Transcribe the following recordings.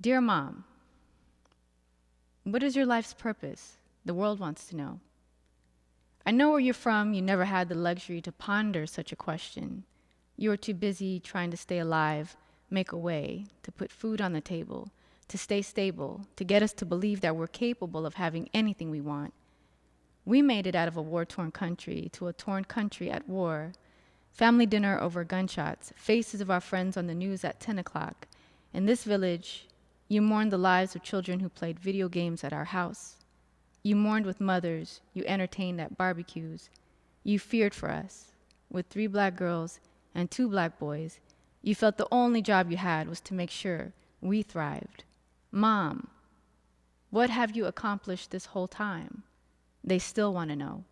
Dear Mom, what is your life's purpose? The world wants to know. I know where you're from. You never had the luxury to ponder such a question. You were too busy trying to stay alive, make a way, to put food on the table, to stay stable, to get us to believe that we're capable of having anything we want. We made it out of a war-torn country to a torn country at war. Family dinner over gunshots, faces of our friends on the news at 10 o'clock. In this village, you mourned the lives of children who played video games at our house. You mourned with mothers, you entertained at barbecues. You feared for us. With 3 black girls and 2 black boys, you felt the only job you had was to make sure we thrived. Mom, what have you accomplished this whole time? They still want to know.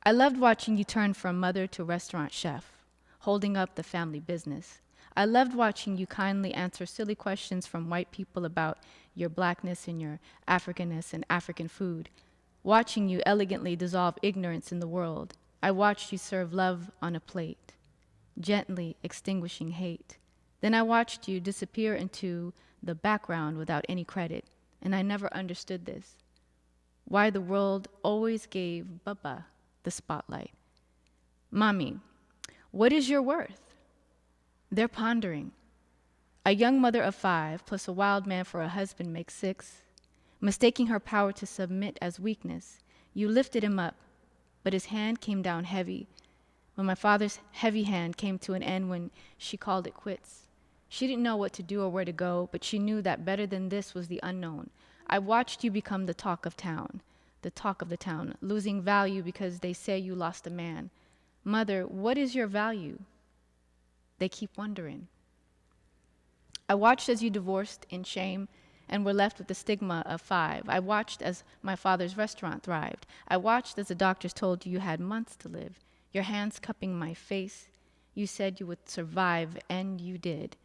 I loved watching you turn from mother to restaurant chef, holding up the family business. I loved watching you kindly answer silly questions from white people about your blackness and your Africanness and African food, watching you elegantly dissolve ignorance in the world. I watched you serve love on a plate, gently extinguishing hate. Then I watched you disappear into the background without any credit, and I never understood this. Why the world always gave Baba the spotlight. Mommy, what is your worth? They're pondering. A young mother of 5 plus a wild man for a husband makes 6. Mistaking her power to submit as weakness, you lifted him up, but his hand came down heavy. When my father's heavy hand came to an end when she called it quits. She didn't know what to do or where to go, but she knew that better than this was the unknown. I watched you become the talk of the town, losing value because they say you lost a man. Mother, what is your value? They keep wondering. I watched as you divorced in shame and were left with the stigma of 5. I watched as my father's restaurant thrived. I watched as the doctors told you you had months to live, your hands cupping my face. You said you would survive, and you did.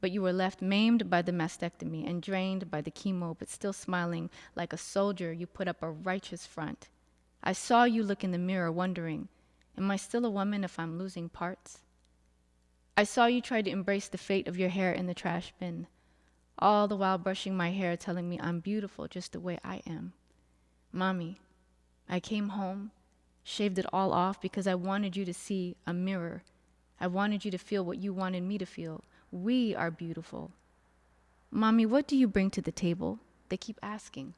But you were left maimed by the mastectomy and drained by the chemo, but still smiling like a soldier. You put up a righteous front. I saw you look in the mirror wondering, am I still a woman if I'm losing parts? I saw you try to embrace the fate of your hair in the trash bin, all the while brushing my hair, telling me I'm beautiful just the way I am. Mommy, I came home, shaved it all off because I wanted you to see a mirror. I wanted you to feel what you wanted me to feel. We are beautiful. Mommy, what do you bring to the table? They keep asking.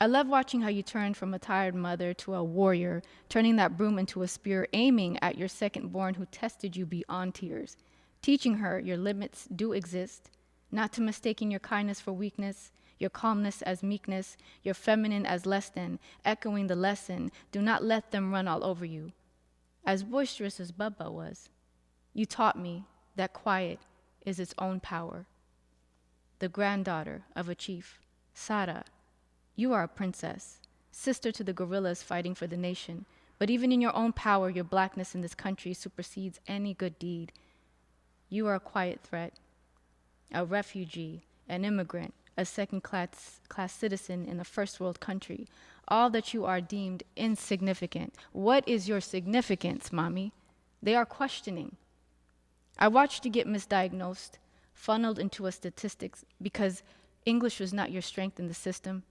I love watching how you turned from a tired mother to a warrior, turning that broom into a spear, aiming at your second-born who tested you beyond tears, teaching her your limits do exist, not to mistaking your kindness for weakness, your calmness as meekness, your feminine as less than, echoing the lesson, do not let them run all over you. As boisterous as Bubba was, you taught me that quiet is its own power. The granddaughter of a chief, Sara, you are a princess, sister to the guerrillas fighting for the nation, but even in your own power, your blackness in this country supersedes any good deed. You are a quiet threat, a refugee, an immigrant, a second-class citizen in a first-world country. All that you are deemed insignificant. What is your significance, Mommy? They are questioning. I watched you get misdiagnosed, funneled into a statistics because English was not your strength in the system.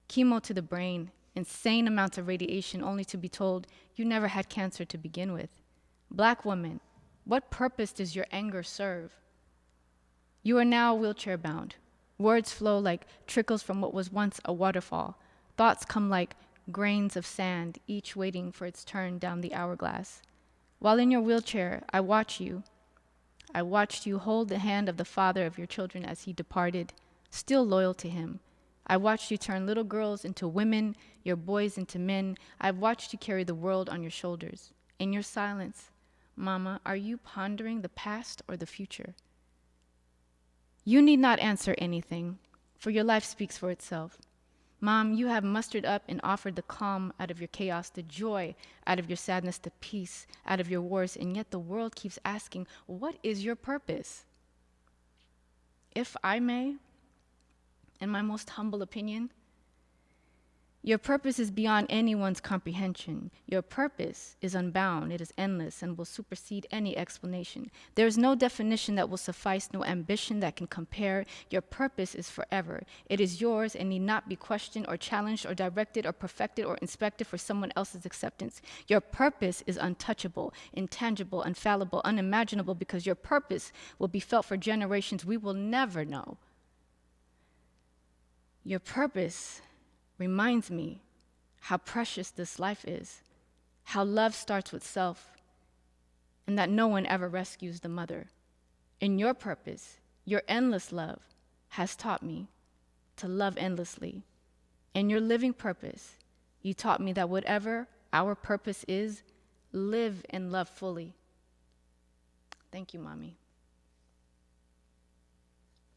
Chemo to the brain, insane amounts of radiation only to be told you never had cancer to begin with. Black woman, what purpose does your anger serve? You are now wheelchair-bound. Words flow like trickles from what was once a waterfall. Thoughts come like grains of sand, each waiting for its turn down the hourglass. While in your wheelchair, I watched you hold the hand of the father of your children as he departed, still loyal to him. I watched you turn little girls into women, your boys into men. I've watched you carry the world on your shoulders. In your silence, Mama, are you pondering the past or the future? You need not answer anything, for your life speaks for itself. Mom, you have mustered up and offered the calm out of your chaos, the joy out of your sadness, the peace out of your wars, and yet the world keeps asking, what is your purpose? If I may, in my most humble opinion, Your purpose is beyond anyone's comprehension. Your purpose is unbound, it is endless, and will supersede any explanation. There is no definition that will suffice, no ambition that can compare. Your purpose is forever. It is yours and need not be questioned or challenged or directed or perfected or inspected for someone else's acceptance. Your purpose is untouchable, intangible, infallible, unimaginable, because your purpose will be felt for generations we will never know. Your purpose reminds me how precious this life is, how love starts with self, and that no one ever rescues the mother. In your purpose, your endless love has taught me to love endlessly. In your living purpose, you taught me that whatever our purpose is, live and love fully. Thank you, Mommy.